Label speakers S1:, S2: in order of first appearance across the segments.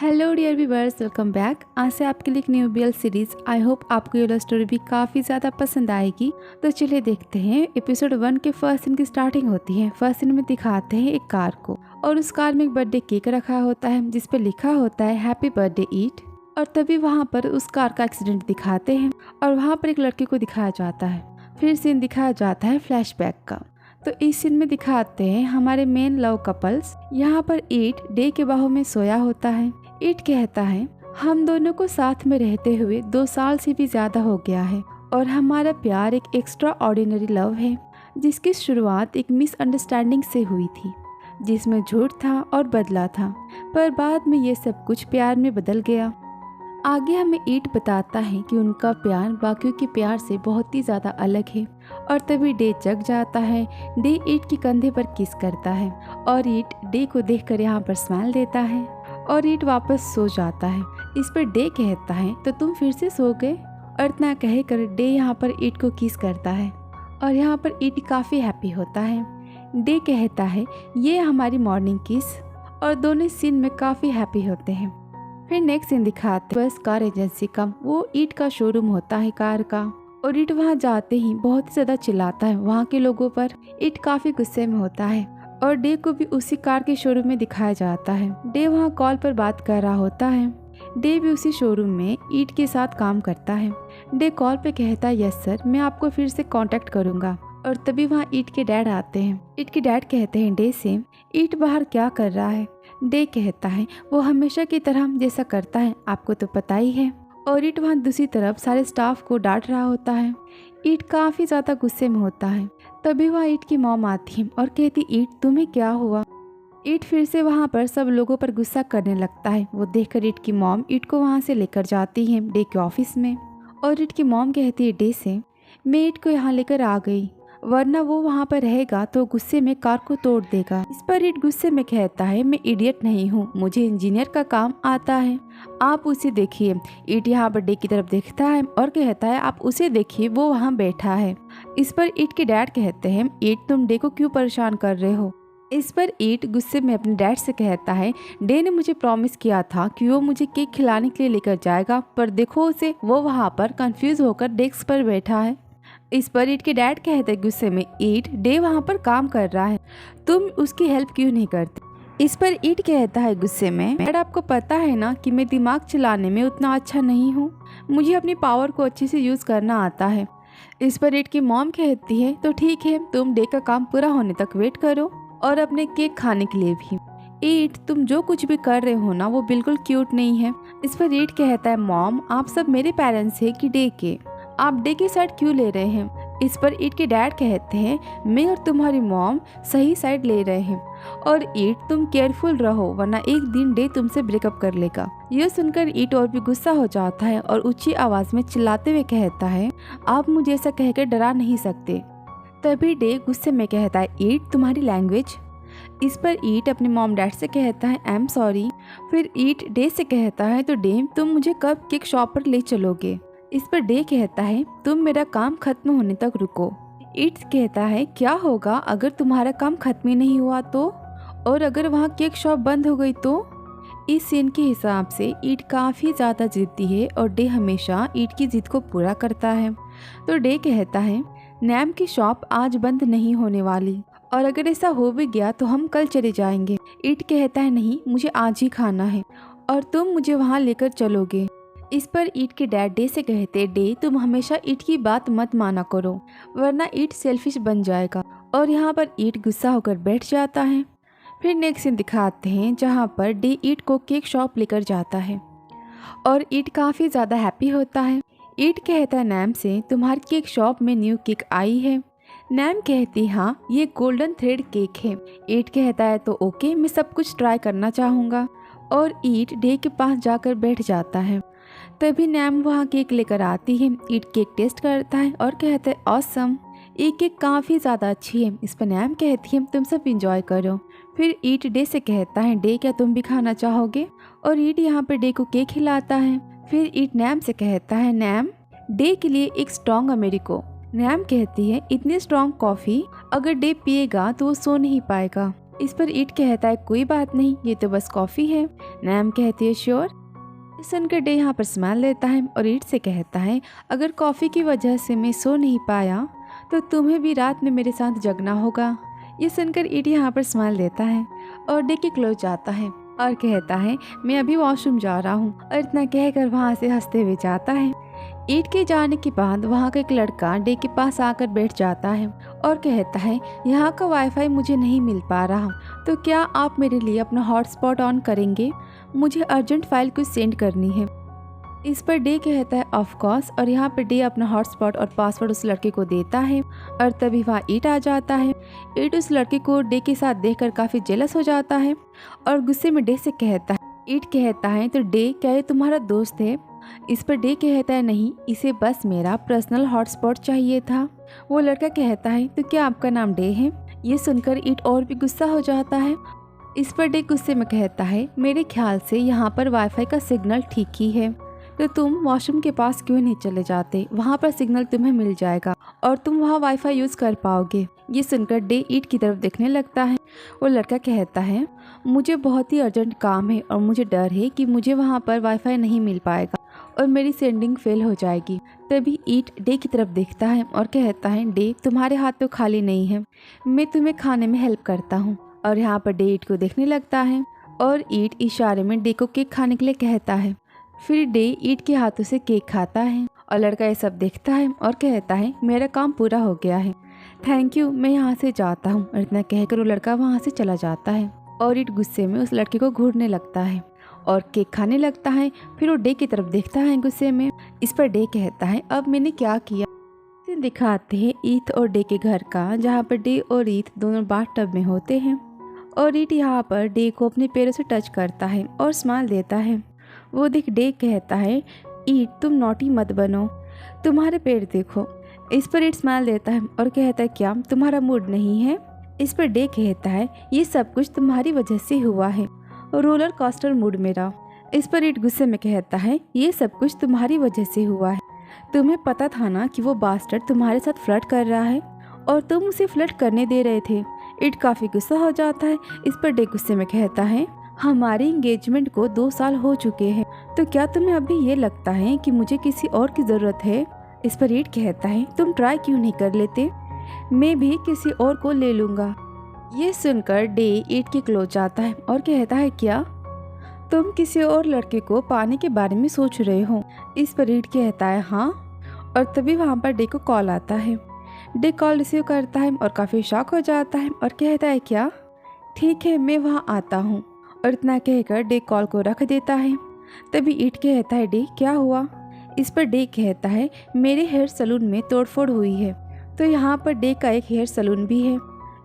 S1: Hello dear viewers, welcome back. आज से आपके लिए एक new BL series. I hope आपको ये लव स्टोरी भी काफ़ी ज़्यादा पसंद आएगी। तो चलिए देखते हैं। एपिसोड 1 के फर्स्ट सीन की स्टार्टिंग होती है। फर्स्ट सीन में दिखाते हैं एक कार को, और उस कार में एक बर्थडे केक रखा होता है जिस पे लिखा होता है हैप्पी बर्थडे ईट। और तभी वहाँ पर उस कार का एक्सीडेंट दिखाते हैं और वहाँ पर एक लड़के को दिखाया जाता है। फिर सीन दिखाया जाता है फ्लैशबैक का। तो इस सीन में दिखाते हैं हमारे मेन लव कपल्स। यहाँ पर ईट डे के बाहों में सोया होता है। ईट कहता है हम दोनों को साथ में रहते हुए 2 साल से भी ज्यादा हो गया है और हमारा प्यार एक एक्स्ट्रा ऑर्डिनरी लव है जिसकी शुरुआत एक मिसअंडरस्टैंडिंग से हुई थी, जिसमें झूठ था और बदला था, पर बाद में ये सब कुछ प्यार में बदल गया। आगे हमें ईट बताता है कि उनका प्यार बाकियों के प्यार से बहुत ही ज़्यादा अलग है। और तभी डे जग जाता है। डे ईट के कंधे पर किस करता है और ईट डे को देखकर यहाँ पर स्माइल देता है और ईट वापस सो जाता है। इस पर डे कहता है तो तुम फिर से सो गए, और इतना कहकर डे यहाँ पर ईट को किस करता है और यहाँ पर ईट काफ़ी हैप्पी होता है। डे कहता है ये हमारी मॉर्निंग किस, और दोनों सीन में काफ़ी हैप्पी होते हैं। फिर नेक्स्ट सीन दिखाते बस कार एजेंसी का। वो ईट का शोरूम होता है कार का, और ईट वहाँ जाते ही बहुत ही ज़्यादा चिल्लाता है वहाँ के लोगों पर। ईट काफ़ी गुस्से में होता है और डे को भी उसी कार के शोरूम में दिखाया जाता है। डे वहाँ कॉल पर बात कर रहा होता है। डे भी उसी शोरूम में ईट के साथ काम करता है। डे कॉल पे कहता है यस सर, मैं आपको फिर से कांटेक्ट करूँगा। और तभी वहाँ ईट के डैड आते हैं। ईट के डैड कहते हैं डे से ईट बाहर क्या कर रहा है। डे कहता है वो हमेशा की तरह जैसा करता है, आपको तो पता ही है। और ईट वहाँ दूसरी तरफ सारे स्टाफ को डांट रहा होता है। ईट काफ़ी ज़्यादा गुस्से में होता है। तभी वहाँ ईट की मॉम आती है और कहती ईट तुम्हें क्या हुआ। ईट फिर से वहाँ पर सब लोगों पर गुस्सा करने लगता है। वो देखकर ईट की मॉम ईट को वहाँ से लेकर जाती है डे के ऑफिस में। और ईट की मॉम कहती है डे से मैं ईट को यहाँ लेकर आ गई, वरना वो वहाँ पर रहेगा तो गुस्से में कार को तोड़ देगा। इस पर ईट गुस्से में कहता है मैं इडियट नहीं हूँ, मुझे इंजीनियर का काम आता है, आप उसे देखिए। ईट यहाँ पर डे की तरफ देखता है और कहता है आप उसे देखिए, वो वहाँ बैठा है। इस पर ईट के डैड कहते हैं ईट तुम डे को क्यों परेशान कर रहे हो। इस पर ईट गुस्से में अपने डैड से कहता है डे ने मुझे प्रॉमिस किया था कि वो मुझे केक खिलाने के लिए लेकर जाएगा, पर देखो उसे, वो वहाँ पर कंफ्यूज होकर डेस्क पर बैठा है। इस पर ईट के डैड कहते गुस्से में ईट डे वहाँ पर काम कर रहा है, तुम उसकी हेल्प क्यों नहीं करते। इस पर ईट कहता है गुस्से में डैड आपको पता है ना कि मैं दिमाग चलाने में उतना अच्छा नहीं हूँ, मुझे अपनी पावर को अच्छे से यूज़ करना आता है। इस पर ईट की मॉम कहती है तो ठीक है, तुम डे का काम पूरा होने तक वेट करो और अपने केक खाने के लिए भी। ईट तुम जो कुछ भी कर रहे हो ना वो बिल्कुल क्यूट नहीं है। इस पर ईट कहता है मॉम आप सब मेरे पेरेंट्स हैं कि डे के, आप डे की साइड क्यों ले रहे हैं। इस पर ईट के डैड कहते हैं मैं और तुम्हारी मॉम सही साइड ले रहे हैं, और ईट तुम केयरफुल रहो वरना एक दिन डे तुमसे ब्रेकअप कर लेगा। यह सुनकर ईट और भी गुस्सा हो जाता है और ऊंची आवाज में चिल्लाते हुए कहता है आप मुझे ऐसा कहकर डरा नहीं सकते। तभी डे गुस्से में कहता है ईट तुम्हारी लैंग्वेज। इस पर ईट अपने मॉम डैड से कहता है आई एम सॉरी। फिर ईट डे से कहता है तो डे तुम मुझे कब केक शॉप पर ले चलोगे। इस पर डे कहता है तुम मेरा काम खत्म होने तक रुको। ईट कहता है क्या होगा अगर तुम्हारा काम खत्म ही नहीं हुआ तो, और अगर वहाँ केक शॉप बंद हो गई तो। इस सीन के हिसाब से ईट काफ़ी ज़्यादा जिद्दी है और डे हमेशा ईट की जिद को पूरा करता है। तो डे कहता है नैम की शॉप आज बंद नहीं होने वाली, और अगर ऐसा हो भी गया तो हम कल चले जाएंगे। ईट कहता है नहीं, मुझे आज ही खाना है और तुम मुझे वहाँ लेकर चलोगे। इस पर ईट के डैड डे से कहते डे तुम हमेशा ईट की बात मत माना करो वरना ईट सेल्फिश बन जाएगा, और यहाँ पर ईट गुस्सा होकर बैठ जाता है। फिर नेक्स्ट सीन दिखाते हैं जहाँ पर डे ईट को केक शॉप लेकर जाता है और ईट काफ़ी ज़्यादा हैप्पी होता है। ईट कहता है नैम से तुम्हारी केक शॉप में न्यू केक आई है। नैम कहती हाँ ये गोल्डन थ्रेड केक है। ईट कहता है तो ओके, मैं सब कुछ ट्राई करना चाहूँगा, और ईट डे के पास जाकर बैठ जाता है। तभी नैम वहाँ केक लेकर आती है। ईट केक टेस्ट करता है और कहता है ऑसम, ये केक काफ़ी ज़्यादा अच्छी है। इस पर नैम कहती है तुम सब इंजॉय करो। फिर ईट डे से कहता है डे क्या तुम भी खाना चाहोगे, और ईट यहाँ पर डे को केक खिलाता है। फिर ईट नैम से कहता है नैम डे के लिए एक स्ट्रॉन्ग अमेरिको। नैम कहती है इतनी स्ट्रॉन्ग कॉफ़ी अगर डे पिएगा तो वो सो नहीं पाएगा। इस पर ईट कहता है कोई बात नहीं, ये तो बस कॉफ़ी है। नैम कहती है श्योर। सुनकर डे यहाँ पर स्माइल देता है और ईट से कहता है अगर कॉफ़ी की वजह से मैं सो नहीं पाया तो तुम्हें भी रात में मेरे साथ जगना होगा। ये सुनकर ईट यहाँ पर स्माइल देता है और डे के क्लोज जाता है और कहता है मैं अभी वॉशरूम जा रहा हूँ, और इतना कहकर वहाँ से हंसते हुए जाता है। ईट के जाने के बाद वहाँ का एक लड़का डे के पास आकर बैठ जाता है और कहता है यहाँ का वाईफाई मुझे नहीं मिल पा रहा, तो क्या आप मेरे लिए अपना हॉटस्पॉट ऑन करेंगे, मुझे अर्जेंट फाइल कुछ सेंड करनी है। इस पर डे कहता है ऑफ कोर्स, और यहाँ पर डे अपना हॉटस्पॉट और पासवर्ड उस लड़के को देता है और तभी वहाँ ईट आ जाता है। ईट उस लड़के को डे के साथ देखकर काफ़ी जेलस हो जाता है और गुस्से में डे से कहता है, ईट कहता है तो डे क्या ये तुम्हारा दोस्त है। इस पर डे कहता है नहीं, इसे बस मेरा पर्सनल हॉटस्पॉट चाहिए था। वो लड़का कहता है तो क्या आपका नाम डे है। ये सुनकर ईट और भी गुस्सा हो जाता है। इस पर डे गुस्से में कहता है मेरे ख्याल से यहाँ पर वाईफाई का सिग्नल ठीक ही है, तो तुम वॉशरूम के पास क्यों नहीं चले जाते, वहाँ पर सिग्नल तुम्हें मिल जाएगा और तुम वहाँ वाईफाई यूज़ कर पाओगे। ये सुनकर डे ईट की तरफ देखने लगता है। वो लड़का कहता है मुझे बहुत ही अर्जेंट काम है और मुझे डर है कि मुझे वहाँ पर वाईफाई नहीं मिल पाएगा और मेरी सेंडिंग फेल हो जाएगी। तभी ईट डे की तरफ देखता है और कहता है डे तुम्हारे हाथ तो खाली नहीं है, मैं तुम्हें खाने में हेल्प करता हूँ। और यहाँ पर डे ईट को देखने लगता है और ईट इशारे में डे को केक खाने के लिए कहता है। फिर डे ईट के हाथों से केक खाता है और लड़का ये सब देखता है और कहता है मेरा काम पूरा हो गया है, थैंक यू, मैं यहाँ से जाता हूँ। और इतना कहकर वो लड़का वहाँ से चला जाता है और ईट गुस्से में उस लड़के को घूरने लगता है और केक खाने लगता है। फिर वो डे की तरफ देखता है गुस्से में। इस पर डे कहता है अब मैंने क्या किया। दिखाते हैं ईट और डे के घर का, जहाँ पर डे और ईट दोनों बाथटब में होते हैं और ईट यहाँ पर डे को अपने पैरों से टच करता है और स्माइल देता है। वो देख डे कहता है ईट तुम नॉटी मत बनो, तुम्हारे पैर देखो। इस पर ईट स्माइल देता है और कहता है क्या तुम्हारा मूड नहीं है। इस पर डे कहता है ये सब कुछ तुम्हारी वजह से हुआ है, रोलर कोस्टर मूड मेरा। इस पर ईट गुस्से में कहता है ये सब कुछ तुम्हारी वजह से हुआ है, तुम्हें पता था ना कि वो बास्टर्ड तुम्हारे साथ फ्लर्ट कर रहा है और तुम उसे फ्लर्ट करने दे रहे थे। ईट काफ़ी गुस्सा हो जाता है। इस पर डे गुस्से में कहता है हमारे एंगेजमेंट को 2 साल हो चुके हैं, तो क्या तुम्हें अभी ये लगता है कि मुझे किसी और की ज़रूरत है। इस पर ईट कहता है तुम ट्राई क्यों नहीं कर लेते, मैं भी किसी और को ले लूँगा। ये सुनकर डे ईट के क्लोज जाता है और कहता है क्या तुम किसी और लड़के को पाने के बारे में सोच रहे हो। इस पर ईट कहता है हाँ, और तभी वहाँ पर डे को कॉल आता है। डे कॉल रिसीव करता है और काफ़ी शॉक हो जाता है और कहता है क्या, ठीक है मैं वहाँ आता हूँ। और इतना कहकर डे कॉल को रख देता है। तभी ईट कहता है डे क्या हुआ। इस पर डे कहता है मेरे हेयर सलून में तोड़फोड़ हुई है, तो यहाँ पर डे का एक हेयर सलून भी है।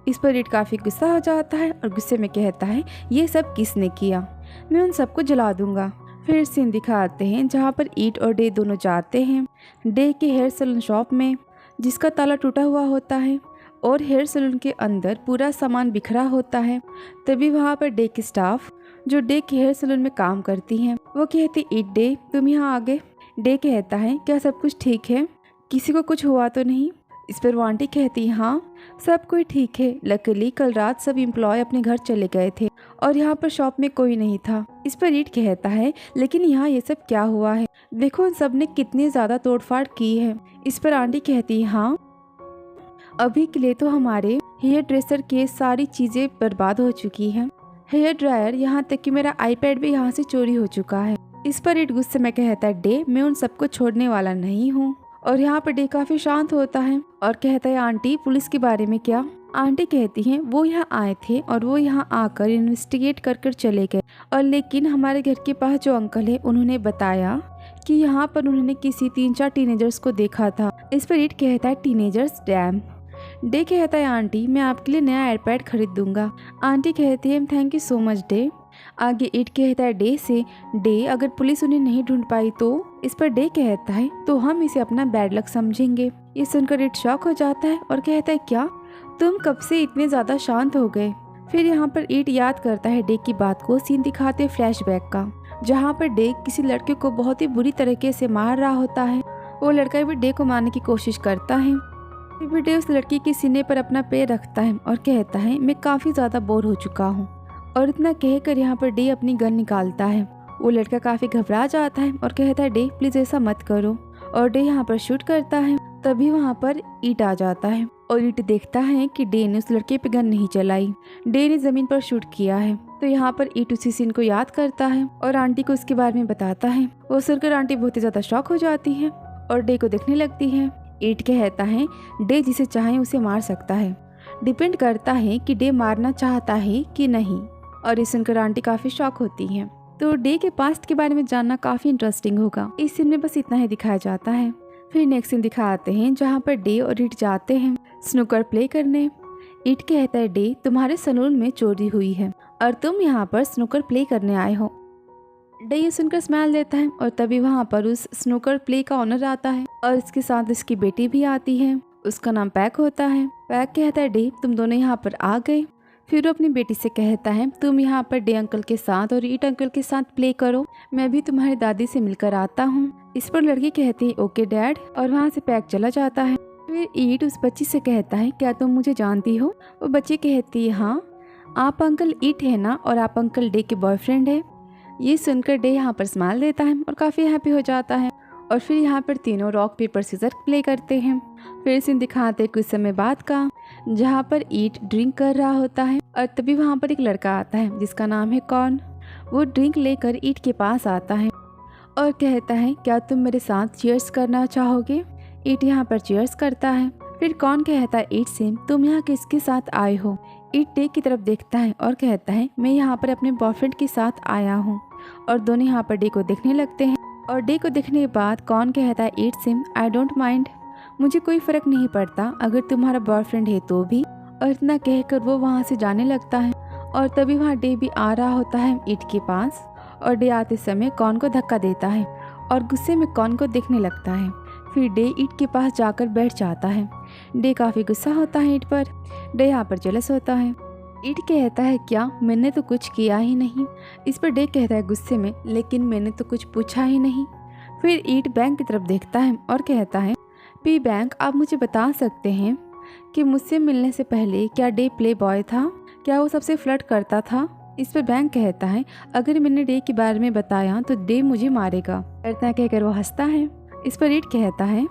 S1: इस पर ईट काफ़ी गुस्सा हो जाता है और गुस्से में कहता है ये सब किसने किया, मैं उन सबको जला दूंगा। फिर सीन दिखाते हैं जहाँ पर ईट और डे दोनों जाते हैं डे के हेयर सलून शॉप में, जिसका ताला टूटा हुआ होता है और हेयर सलून के अंदर पूरा सामान बिखरा होता है। तभी वहाँ पर डे की स्टाफ जो डे के हेयर सलून में काम करती हैं वो कहती ईट डे तुम यहाँ आ गए। डे कहता है क्या सब कुछ ठीक है, किसी को कुछ हुआ तो नहीं। इस पर वो आंटी कहती हाँ सब कोई ठीक है, लकीली कल रात सब एम्प्लॉय अपने घर चले गए थे और यहाँ पर शॉप में कोई नहीं था। इस पर ईट कहता है लेकिन यहाँ ये सब क्या हुआ है, देखो उन सब ने कितनी ज़्यादा तोड़फाड़ की है। इस पर आंटी कहती हाँ अभी के लिए तो हमारे हेयर ड्रेसर के सारी चीज़ें बर्बाद हो चुकी हैं, हेयर ड्रायर, यहाँ तक कि मेरा आईपैड भी यहाँ से चोरी हो चुका है। इस पर ईट गुस्से में कहता है डे मैं उन सबको छोड़ने वाला नहीं हूँ। और यहाँ पर डे काफ़ी शांत होता है और कहता है आंटी पुलिस के बारे में क्या। आंटी कहती हैं वो यहाँ आए थे और वो यहाँ आकर इन्वेस्टिगेट कर चले गए, और लेकिन हमारे घर के पास जो अंकल है उन्होंने बताया कि यहाँ पर उन्होंने किसी 3-4 टीनेजर्स को देखा था। इस पर ईट कहता है टीनेजर्स डैम। डे कहता है आंटी मैं आपके लिए नया आईपैड खरीद दूंगा। आंटी कहती है thank you so much day. आगे ईट कहता है डे से डे अगर पुलिस उन्हें नहीं ढूंढ पाई तो। इस पर डे कहता है तो हम इसे अपना बैड लक समझेंगे। ये सुनकर ईट शॉक हो जाता है और कहता है क्या तुम कब से इतने ज़्यादा शांत हो गए। फिर यहाँ पर ईट याद करता है डे की बात को। सीन दिखाते फ्लैशबैक का, जहाँ पर डे किसी लड़के को बहुत ही बुरी तरीके से मार रहा होता है। वो लड़का भी डे को मारने की कोशिश करता है। डे उस लड़की के सीने पर अपना पैर रखता है और कहता है मैं काफी ज्यादा बोर हो चुका हूँ। और इतना कहकर यहाँ पर डे अपनी गन निकालता है। वो लड़का काफी घबरा जाता है और कहता है डे प्लीज ऐसा मत करो। और डे यहाँ पर शूट करता है। तभी वहाँ पर ईट आ जाता है और ईट देखता है कि डे ने उस लड़के पे गन नहीं चलाई, डे ने जमीन पर शूट किया है। तो यहाँ पर ईट उसी सीन को याद करता है और आंटी को उसके बारे में बताता है। वो सुनकर आंटी बहुत ही ज्यादा शॉक हो जाती है और डे को देखने लगती है। ईट कहता है डे जिसे चाहे उसे मार सकता है, डिपेंड करता है कि डे मारना चाहता है कि नहीं। और ये सुनकर आंटी काफी शॉक होती है। तो डे के पास्ट के बारे में जानना काफी इंटरेस्टिंग होगा। इस सीन में बस इतना ही दिखाया जाता है। फिर नेक्स्ट सीन दिखाते हैं जहाँ पर डे और ईट जाते हैं स्नूकर प्ले करने। ईट कहता है डे तुम्हारे सलून में चोरी हुई है और तुम यहाँ पर स्नूकर प्ले करने आए हो। डे ये सुनकर स्माइल देता है और तभी वहाँ पर उस स्नूकर प्ले का ओनर आता है और इसके साथ इसकी बेटी भी आती है। उसका नाम पैक होता है। पैक कहता है डे तुम दोनों यहाँ पर आ गए। फिर वो अपनी बेटी से कहता है तुम यहाँ पर डे अंकल के साथ और ईट अंकल के साथ प्ले करो, मैं भी तुम्हारी दादी से मिलकर आता हूँ। इस पर लड़की कहती है ओके डैड और वहाँ से पैक चला जाता है। फिर ईट उस बच्ची से कहता है क्या तुम मुझे जानती हो? वो बच्ची कहती है हाँ, आप अंकल ईट है ना और आप अंकल डे के बॉयफ्रेंड है। ये सुनकर डे यहाँ पर स्माइल देता है और काफ़ी हैप्पी हो जाता है। और फिर यहाँ पर तीनों रॉक पेपर सीजर प्ले करते हैं। फिर सीन दिखाते कुछ समय बाद का जहाँ पर ईट ड्रिंक कर रहा होता है और तभी वहाँ पर एक लड़का आता है जिसका नाम है कॉर्न। वो ड्रिंक लेकर ईट के पास आता है और कहता है क्या तुम मेरे साथ चीयर्स करना चाहोगे? ईट यहाँ पर चीयर्स करता है। फिर कॉर्न कहता है ईट से तुम यहाँ किसके साथ आए हो? ईट डे की तरफ देखता है और कहता है मैं यहाँ पर अपने बॉयफ्रेंड के साथ आया हूँ। और दोनों यहाँ पर डे को देखने लगते हैं। और डे को देखने के बाद कॉर्न कहता है ईट से आई डोंट माइंड, मुझे कोई फर्क नहीं पड़ता अगर तुम्हारा बॉयफ्रेंड है तो भी। और इतना कहकर वो वहाँ से जाने लगता है। और तभी वहाँ डे भी आ रहा होता है ईट के पास और डे आते समय कॉर्न को धक्का देता है और गुस्से में कॉर्न को देखने लगता है। फिर डे ईट के पास जाकर बैठ जाता है। डे काफ़ी गुस्सा होता है ईट पर। डे यहाँ पर जेलस होता है। ईट कहता है क्या मैंने तो कुछ किया ही नहीं। इस पर डे कहता है गुस्से में लेकिन मैंने तो कुछ पूछा ही नहीं। फिर ईट बैंक की तरफ देखता है और कहता है पी बैंक आप मुझे बता सकते हैं कि मुझसे मिलने से पहले क्या डे प्ले बॉय था? क्या वो सबसे फ्लर्ट करता था? इस पर बैंक कहता है अगर मैंने डे के बारे में बताया तो डे मुझे मारेगा। इतना कहकर वो हंसता है। इस पर ईट कहता है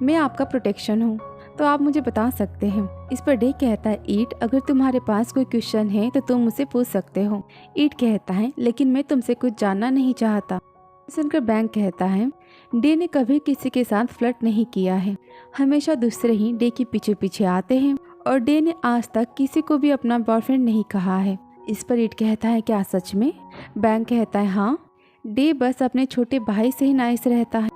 S1: मैं आपका प्रोटेक्शन हूँ तो आप मुझे बता सकते हैं। इस पर डे कहता है ईट अगर तुम्हारे पास कोई क्वेश्चन है तो तुम मुझसे पूछ सकते हो। ईट कहता है लेकिन मैं तुमसे कुछ जानना नहीं चाहता। सुनकर बैंक कहता है डे ने कभी किसी के साथ फ्लर्ट नहीं किया है, हमेशा दूसरे ही डे के पीछे पीछे आते हैं और डे ने आज तक किसी को भी अपना बॉयफ्रेंड नहीं कहा है। इस पर ईट कहता है क्या सच में? बैंक कहता है हाँ, डे बस अपने छोटे भाई से ही नाइस रहता है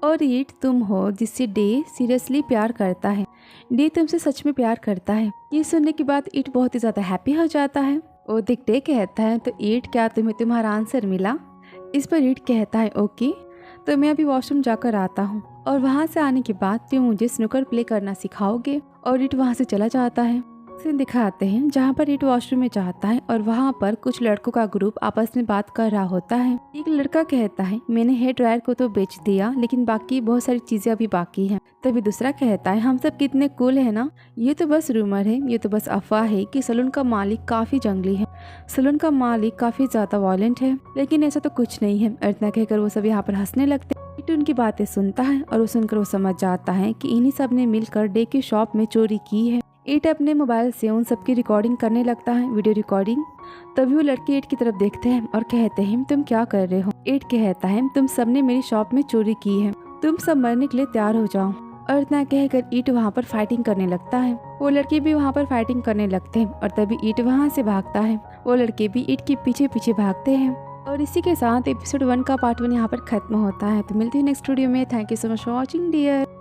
S1: और ईट तुम हो जिससे डे सीरियसली प्यार करता है। डे तुमसे सच में प्यार करता है। ये सुनने के बाद ईट बहुत ही ज़्यादा हैप्पी हो जाता है। वो देख डे कहता है तो ईट क्या तुम्हें तुम्हारा आंसर मिला? इस पर ईट कहता है ओके तो मैं अभी वॉशरूम जाकर आता हूँ और वहाँ से आने के बाद तुम मुझे स्नूकर प्ले करना सिखाओगे। और ईट वहाँ से चला जाता है। सीन दिखाते हैं जहाँ पर ईट वॉशरूम में जाता है और वहाँ पर कुछ लड़कों का ग्रुप आपस में बात कर रहा होता है। एक लड़का कहता है मैंने हेयर ड्रायर को तो बेच दिया लेकिन बाकी बहुत सारी चीजें अभी बाकी हैं। तभी दूसरा कहता है हम सब कितने कूल है ना, ये तो बस रूमर है, ये तो बस अफवाह है कि सलून का मालिक काफी जंगली है, सलून का मालिक काफी ज्यादा वायलेंट है, लेकिन ऐसा तो कुछ नहीं है। इतना कहकर वो सब यहाँ पर हंसने लगते हैं। ईट उनकी बातें सुनता है और वो सुनकर वो समझ जाता है कि इन्हीं सब ने मिलकर डे की शॉप में चोरी की है। ईट अपने मोबाइल से उन सबकी रिकॉर्डिंग करने लगता है, वीडियो रिकॉर्डिंग। तभी वो लड़के ईट की तरफ देखते हैं और कहते हैं तुम क्या कर रहे हो? ईट कहता है तुम सबने मेरी शॉप में चोरी की है, तुम सब मरने के लिए तैयार हो जाओ। और इतना कहकर ईट वहाँ पर फाइटिंग करने लगता है। वो लड़के भी वहाँ पर फाइटिंग करने लगते हैं और तभी ईट वहाँ से भागता है। वो लड़के भी ईट के पीछे पीछे भागते हैं। और इसी के साथ एपिसोड 1 का पार्ट 1 यहाँ पर खत्म होता है। तो मिलती है नेक्स्ट वीडियो में। Thank you so much for watching dear.